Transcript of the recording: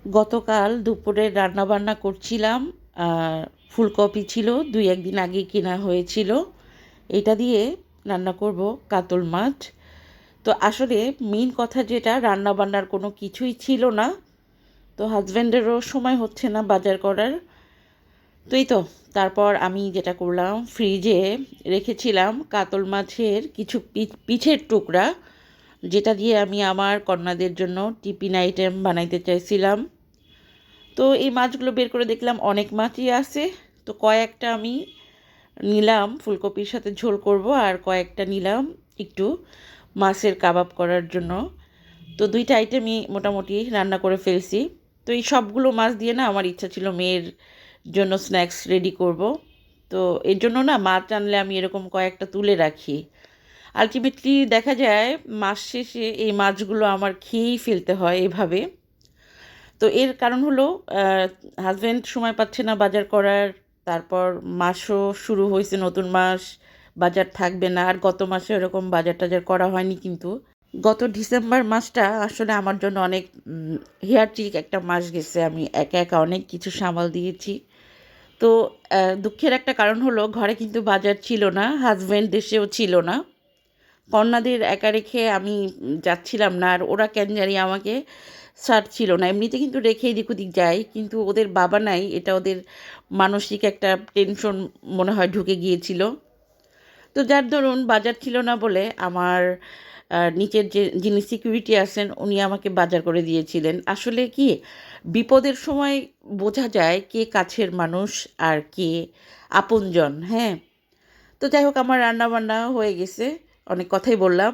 গতকাল দুপুরে রান্নাবান্না করছিলাম। ফুলকপি ছিল, ২-১ দিন আগে কেনা হয়েছিল। এটা দিয়ে রান্না করব কাতল মাছ। তো আসলে মেইন কথা যেটা, রান্নাবান্নার কোনো কিছুই ছিল না। তো হাজব্যান্ডেরও সময় হচ্ছে না বাজার করার। তো এই তো, তারপর আমি যেটা করলাম, ফ্রিজে রেখেছিলাম কাতল মাছের কিছু পিঠের টুকরা, যেটা দিয়ে আমি আমার কন্যাদের জন্য টিফিন আইটেম বানাইতে চাইছিলাম। তো এই মাছগুলো বের করে দেখলাম অনেক মাছই আছে। তো কয়েকটা আমি নিলাম ফুলকপির সাথে ঝোল করব, আর কয়েকটা নিলাম একটু মাছের কাবাব করার জন্য। তো দুইটা আইটেমই মোটামুটি রান্না করে ফেলছি। তো এই সবগুলো মাছ দিয়ে না আমার ইচ্ছা ছিল মেয়ের জন্য স্ন্যাক্স রেডি করব। তো এর জন্য না মাছ আনলে আমি এরকম কয়েকটা তুলে রাখি। আলটিমেটলি দেখা যায় মাস শেষে এই মাছগুলো আমার খেয়েই ফেলতে হয় এভাবে। তো এর কারণ হলো হাজব্যান্ড সময় পাচ্ছে না বাজার করার। তারপর মাসও শুরু হয়েছে, নতুন মাস, বাজার থাকবে না। আর গত মাসে এরকম বাজার টাজার করা হয়নি, কিন্তু গত ডিসেম্বর মাসটা আসলে আমার জন্য অনেক হিয়ারচিক একটা মাস গেছে। আমি একা একা অনেক কিছু সামাল দিয়েছি। তো দুঃখের একটা কারণ হলো ঘরে কিন্তু বাজার ছিল না, হাজব্যান্ড দেশেও ছিল না। কন্যাদের একা রেখে আমি যাচ্ছিলাম না, আর ওরা কেন জানি আমাকে ছাড়ছিল না। এমনিতে কিন্তু রেখে এদিক ওদিক যাই, কিন্তু ওদের বাবা নাই, এটা ওদের মানসিক একটা টেনশন মনে হয় ঢুকে গিয়েছিল। তো যার দরুন বাজার ছিল না বলে আমার নিচের যিনি সিকিউরিটি আছেন উনি আমাকে বাজার করে দিয়েছিলেন। আসলে কি, বিপদের সময় বোঝা যায় কে কাছের মানুষ আর কে আপনজন। হ্যাঁ, তো যাই হোক, আমার রান্না বান্না হয়ে গেছে, অনেক কথাই বললাম।